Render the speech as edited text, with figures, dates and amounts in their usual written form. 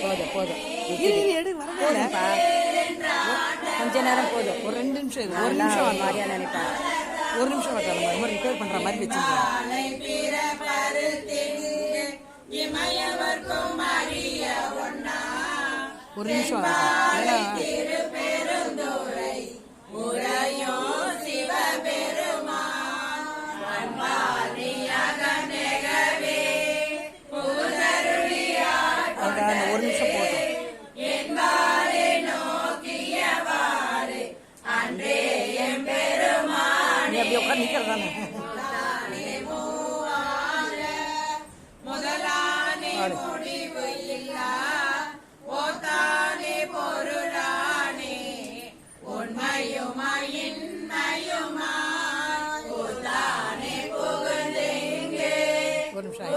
போதும் போதும் கொஞ்ச நேரம் போதும். ஒரு 2 நிமிஷம் இது. ஒரு நிமிஷம் மாதிரியா நினைப்பேன். ஒரு நிமிஷம் வரல மாதிரி ரிப்பேர் பண்ற மாதிரி வச்சுருக்கேன். ஒரு நிமிஷம் ஒரு நிமிஷம் போதும். நீ அப்படி உட்காந்து நிக்கிறதானே ஒரு நிமிஷம்